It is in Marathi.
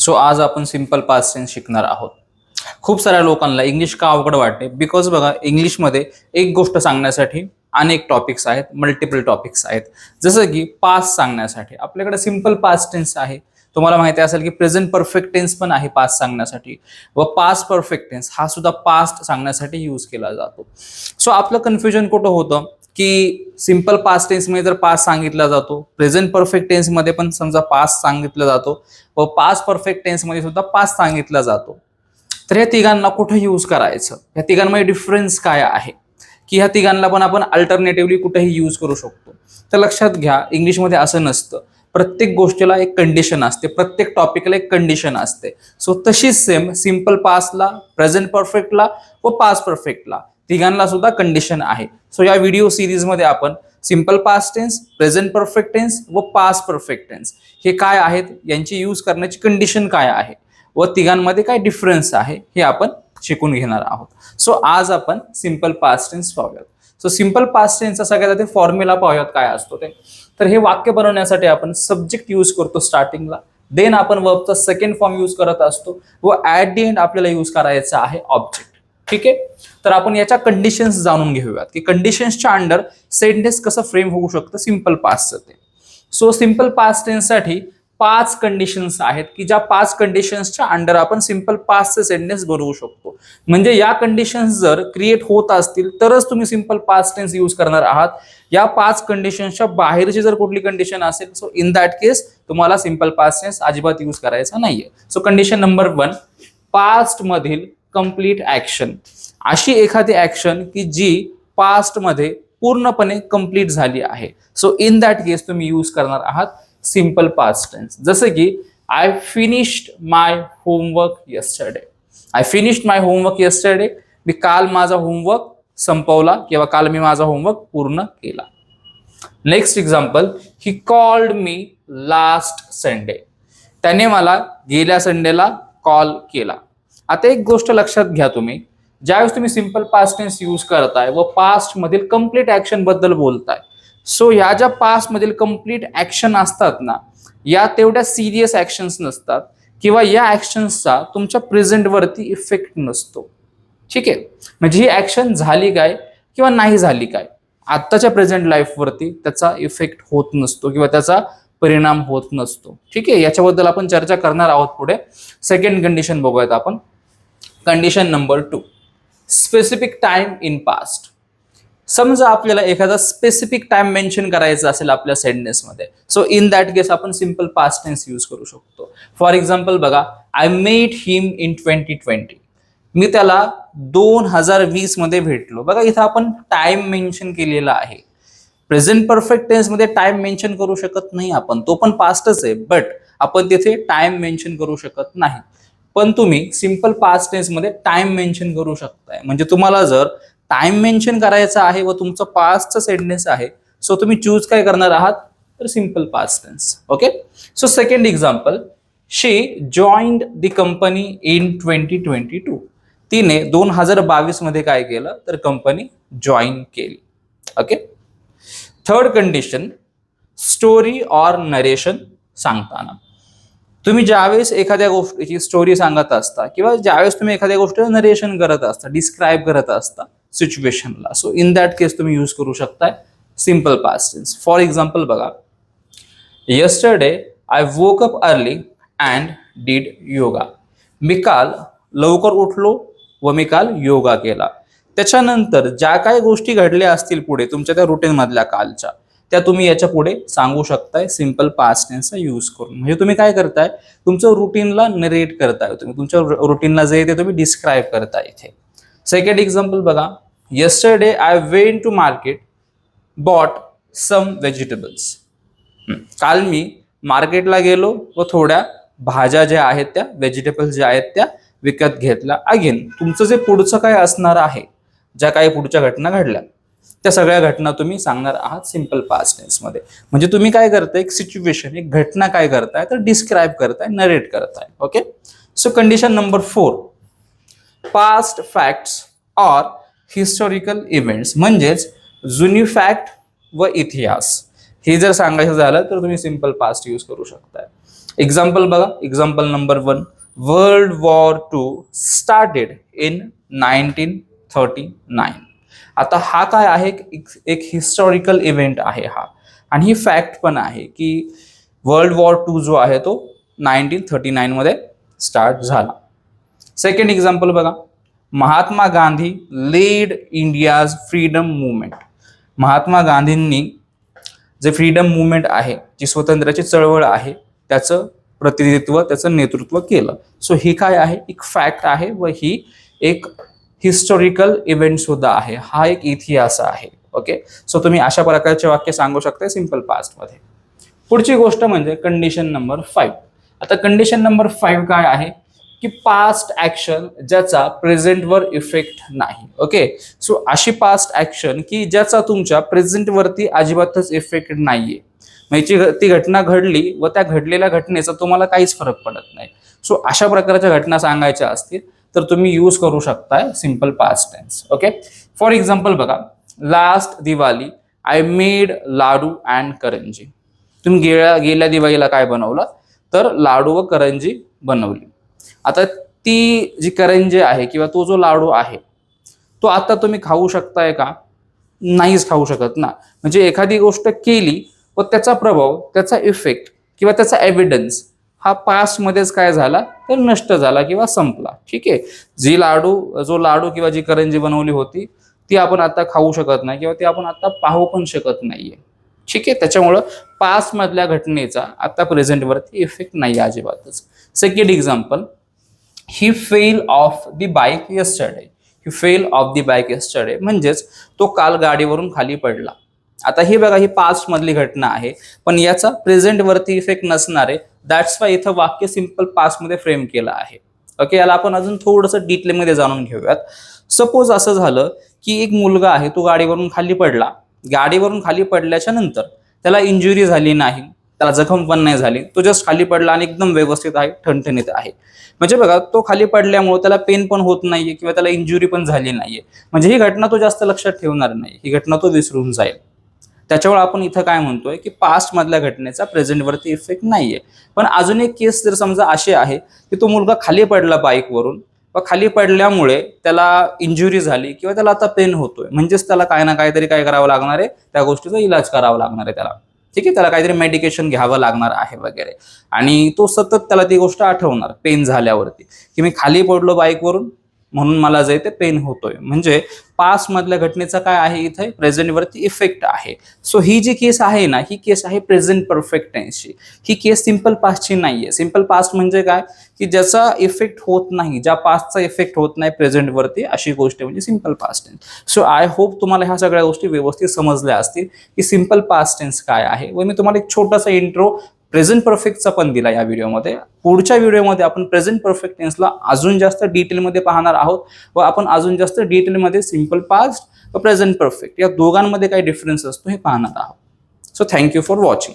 सो आज आपण सिंपल पास्ट टेन्स शिकणार आहोत. खूप साऱ्या लोकांना इंग्लिश का अवघड वाटते, बिकॉज बघा इंग्लिशमध्ये एक गोष्ट सांगण्यासाठी अनेक टॉपिक्स आहेत, मल्टिपल टॉपिक्स आहेत. जसं की पास्ट सांगण्यासाठी आपल्याकडे सिंपल पास्ट टेन्स आहे. तुम्हाला माहिती असेल की प्रेझेंट परफेक्ट टेन्स पण आहे पास्ट सांगण्यासाठी, व पास्ट परफेक्ट टेन्स हा सुद्धा पास्ट सांगण्यासाठी यूज केला जातो. सो आपलं कन्फ्युजन कुठं होतं की सिंपल पास्ट टेन्समध्ये जर पास्ट सांगितला जातो, प्रेझेंट परफेक्ट टेन्समध्ये पण समजा पास्ट सांगितलं जातो व पास्ट परफेक्ट टेन्समध्ये सुद्धा पास्ट सांगितला जातो, तर या तिघांना कुठे यूज करायचं, या तिघांमध्ये डिफरन्स काय आहे, की ह्या तिघांना पण आपण अल्टरनेटिव्हली कुठेही यूज करू शकतो. तर लक्षात घ्या, इंग्लिशमध्ये असं नसतं. प्रत्येक गोष्टीला एक कंडिशन असते, प्रत्येक टॉपिकला एक कंडिशन असते. सो तशीच सेम सिंपल पास्टला, प्रेझेंट परफेक्टला व पास्ट परफेक्टला तिघांना सुद्धा कंडिशन आहे. सो या व्हिडिओ सिरीजमध्ये आपण simple past tense, present perfect tense व पास्ट परफेक्ट टेन्स हे काय आहेत, यांची यूज करण्याची कंडिशन काय आहे व तिघांमध्ये काय डिफरन्स आहे हे आपण शिकून घेणार आहोत. सो आज आपण सिंपल पास्ट टेन्स पाहूयात. सो सिंपल पास्ट टेन्सचा सगळ्यात आधी फॉर्म्युला पाहूयात काय असतो ते. तर हे वाक्य बनवण्यासाठी आपण सब्जेक्ट यूज करतो स्टार्टिंगला, देन आपण वर्बचा सेकंड फॉर्म यूज करत असतो व ऍट द एंड आपल्याला यूज करायचा आहे ऑब्जेक्ट. ठीक आहे, तर आपण याच्या कंडिशन्स जाणून घेऊयात की कंडिशन्सच्या अंडर सेंटेन्स कसं फ्रेम होऊ शकतं सिंपल पास्टचं ते. सो सिंपल पास्ट टेन्ससाठी 5 कंडिशन्स आहेत की ज्या 5 कंडिशन्सच्या अंडर आपण सिंपल पास्टचे सेंटेन्स बनवू शकतो. म्हणजे या कंडिशन्स जर क्रिएट होत असतील तरच तुम्ही सिंपल पास्ट टेन्स यूज करणार आहात. या 5 कंडिशन्सच्या बाहेरची जर कुठली कंडिशन असेल, सो इन दॅट केस तुम्हाला सिंपल पास्ट टेन्स अजिबात यूज करायचा नाहीये. सो कंडिशन नंबर 1, पास्ट मधील कंप्लीट ऍक्शन. अशी एखादी ऍक्शन की जी पास्ट मध्ये पूर्णपणे कंप्लीट झाली आहे. सो इन दॅट केस तुम्ही यूज करणार आहात सिंपल पास्ट टेन्स. जसं की I finished my homework yesterday. I finished my homework yesterday, मी काल माझा होमवर्क संपवला किंवा काल मी माझा होमवर्क पूर्ण केला. Next example, he called me last Sunday. त्याने मला गेल्या संडेला कॉल केला. आता एक गोष्ट लक्षात घ्या, तुम्ही ज्यावेळेस तुम्ही सिंपल पास्ट टेन्स यूज करताय व पास्ट मधील कंप्लीट ऍक्शन बद्दल बोलताय, सो ह्या ज्या पास्ट मधील कंप्लीट ऍक्शन असतात ना, या तेवढ्या सिरियस ऍक्शन्स नसतात किंवा या ऍक्शन्सचा तुमच्या प्रेझेंट वरती इफेक्ट नसतो. ठीक आहे, म्हणजे ही ऍक्शन झाली काय किंवा नाही झाली काय, आत्ताच्या प्रेझेंट लाईफ वरती त्याचा इफेक्ट होत नसतो किंवा त्याचा परिणाम होत नसतो. ठीक आहे, याच्याबद्दल आपण चर्चा करणार आहोत पुढे. सेकंड कंडिशन बघूयात आपण. Condition number 2, specific time in past. समजा आपल्याला एखादा स्पेसिफिक टाइम मेन्शन करायचा असेल आपल्या सेंटेन्समध्ये, सो इन दॅट केस आपण सिंपल पास्ट टेन्स यूज करू शकतो. फॉर एक्झाम्पल बघा, आय मेट हिम इन 2020. मी त्याला 2020 मध्ये भेटलो. बघा इथं आपण टाइम मेन्शन केलेला आहे. प्रेझेंट परफेक्ट टेन्स मध्ये टाइम मेन्शन करू शकत नाही आपण, तो पण पास्टच आहे, बट आपण तिथे टाइम मेन्शन करू शकत नाही. पण तुम्ही सिंपल पास्ट टेन्स मध्ये टाइम मेन्शन करू शकताय. म्हणजे तुम्हाला जर टाइम मेन्शन करायचा आहे व तुमचं पास्टचं सेंटेन्स आहे, सो तुम्ही चूज काय करणार आहात, तर simple past tense. Okay, so second example, she joined the company in 2022. तिने 2022 मध्ये काय केलं, तर कंपनी जॉईन केली. Okay, third condition, story or narration सांगताना. तुम्ही ज्यावेळेस एखाद्या गोष्टीची स्टोरी सांगत असता किंवा ज्यावेळेस तुम्ही एखाद्या गोष्टीचं नरेशन करत असता, डिस्क्राईब करत असता सिच्युएशनला, सो इन दॅट केस तुम्ही यूज करू शकताय simple past tense. For example बघा, yesterday I woke up early and did yoga. मी काल लवकर उठलो व मी काल योगा केला. त्याच्यानंतर ज्या काही गोष्टी घडल्या असतील पुढे तुमच्या त्या रुटीन मधल्या कालच्या, त्या तुम्ही याच्या पुढे सांगू शकताय सिंपल पास्ट टेन्सचा यूज करून. म्हणजे तुम्ही काय करताय, तुमचं रुटीनला नरेट करताय, तुम्ही तुमच्या रुटीनला जे ते तुम्ही डिस्क्राईब करताय इथे. सेकंड एक्झाम्पल बघा, yesterday I went to market bought some vegetables. काल मी मार्केटला गेलो व थोड्या भाज्या ज्या आहेत त्या, व्हेजिटेबल्स ज्या आहेत त्या विकत घेतल्या. अगेन तुमचं जे पुढचं काय असणार आहे, ज्या काही पुढच्या घटना घडल्या, त्या सगळ्या घटना तुम्ही सांगणार आहात सिंपल पास्ट टेन्समध्ये. म्हणजे तुम्ही काय करताय, एक सिच्युएशन, एक घटना काय करताय, तर डिस्क्राईब करताय, नरेट करताय. Okay, so condition number 4, past facts or historical events. म्हणजेच जुनी फॅक्ट व इतिहास हे जर सांगायचं झालं तर तुम्ही सिंपल पास्ट यूज करू शकताय. एक्झाम्पल बघा, example number 1, world war 2 started in 1939. आता हा काय आहे, एक हिस्टॉरिकल इव्हेंट आहे हा, आणि ही फॅक्ट पण आहे की वर्ल्ड वॉर 2 जो आहे तो 1939 मध्ये स्टार्ट झाला. सेकंड एक्झाम्पल बघा, Mahatma Gandhi lead India's freedom movement. Mahatma गांधींनी जे फ्रीडम मुवमेंट आहे, जी स्वातंत्र्याची चळवळ आहे, त्याचं प्रतिनिधित्व, त्याचं नेतृत्व केलं. सो ही काय आहे, एक फॅक्ट आहे व ही एक हिस्टॉरिकल इव्हेंट सुद्धा आहे. हा एक इतिहास आहे. ओके, सो तुम्ही अशा प्रकारचे वाक्य सांगू शकता सिंपल पास्ट मध्ये. पुढची गोष्ट म्हणजे कंडिशन नंबर 5. आता कंडिशन नंबर 5 काय आहे की पास्ट ऍक्शन ज्याचा प्रेझेंटवर इफेक्ट नाही. ओके, सो अशी पास्ट ऍक्शन की ज्याचा तुमच्या प्रेझेंटवरती अजिबातच इफेक्ट नाहीये, म्हणजे ती घटना घडली व त्या घडलेल्या घटनेचा तुम्हाला काहीच फरक पडत नाही. सो अशा प्रकारच्या घटना सांगायच्या असतील तर तुम्ही यूज करू शकताय simple past tense. Okay, for example बघा, last Diwali I made laddoo and karanji. तुम्ही गेल्या दिवाळीला काय बनवलं, तर लाडू व करंजी बनवली. आता ती जी करंजी आहे किंवा तो जो लाडू आहे तो आता तुम्ही खाऊ शकताय का, नाहीच खाऊ शकत ना. म्हणजे एखादी गोष्ट केली व त्याचा प्रभाव, त्याचा इफेक्ट किंवा त्याचा एव्हिडन्स हा पास्ट मध्येच काय झाला, तर नष्ट झाला किंवा संपला. ठीक आहे, जो लाडू किंवा जी करंजी बनवली होती ती आपण आता खाऊ शकत नाही किंवा ती आपण आता पाहू पण शकत नाहीये. ठीक आहे, त्याच्यामुळं पास्ट मधल्या घटनेचा आता प्रेझेंटवरती इफेक्ट नाही अजिबातच. Second example, he fell off the bike yesterday. He fell off the bike yesterday म्हणजेच तो काल गाडीवरून खाली पडला. आता ही बघा, ही पास्ट मधली घटना आहे पण याचा प्रेझेंटवरती इफेक्ट नसणार आहे. दॅट्स वाय इथं वाक्य सिंपल पास्ट मध्ये फ्रेम केलं आहे. ओके, याला आपण अजून थोडंसं डिटेलमध्ये जाणून घेऊयात. सपोज असं झालं की एक मुलगा आहे, तो गाडीवरून खाली पडला. गाडीवरून खाली पडल्याच्या नंतर त्याला इंजुरी झाली नाही, त्याला जखम पण नाही झाली, तो जस्ट खाली पडला आणि एकदम व्यवस्थित आहे, ठणठणीत आहे. म्हणजे बघा, तो खाली पडल्यामुळे त्याला पेन पण होत नाहीये किंवा त्याला इंजुरी पण झाली नाहीये. म्हणजे ही घटना तो जास्त लक्षात ठेवणार नाही, ही घटना तो विसरून जाईल. त्याच्यामुळे आपण इथं काय म्हणतोय की पास्ट मधल्या घटनेचा प्रेझेंटवरती इफेक्ट नाहीये. पण अजून एक केस जर समजा अशी आहे की तो मुलगा खाली पडला बाईकवरून व खाली पडल्यामुळे त्याला इंजुरी झाली किंवा त्याला आता पेन होतोय, म्हणजेच त्याला काय ना काहीतरी काय करावं लागणार आहे, त्या गोष्टीचा इलाज करावा लागणार आहे त्याला. ठीक आहे, त्याला काहीतरी मेडिकेशन घ्यावं लागणार आहे वगैरे, आणि तो सतत त्याला ती गोष्ट आठवणार पेन झाल्यावरती की मी खाली पडलो बाईकवरून म्हणून मला जे ते पेन होतोय. म्हणजे पास्ट मधल्या घटनेचा काय आहे, इथे प्रेझेंटवरती इफेक्ट आहे. सो ही जी केस आहे ना, ही केस आहे प्रेझेंट परफेक्ट टेन्सची. ही केस सिंपल पास्टची नाहीये. सिंपल पास्ट म्हणजे काय की ज्याचा इफेक्ट होत नाही, ज्या पास्टचा इफेक्ट होत नाही प्रेझेंटवरती, अशी गोष्ट म्हणजे simple past tense. So I hope तुम्हाला ह्या सगळ्या गोष्टी व्यवस्थित समजल्या असतील की सिंपल पास्ट टेन्स काय आहे. व मी तुम्हाला एक छोटासा इंट्रो प्रेझेंट परफेक्टचा पण दिला या व्हिडिओमध्ये. पुढच्या व्हिडिओमध्ये आपण प्रेझेंट परफेक्ट टेन्सला अजून जास्त डिटेलमध्ये पाहणार आहोत व आपण अजून जास्त डिटेलमध्ये सिंपल पास्ट व प्रेझेंट परफेक्ट या दोघांमध्ये काय डिफरन्स असतो हे पाहणार आहोत. So thank you for watching.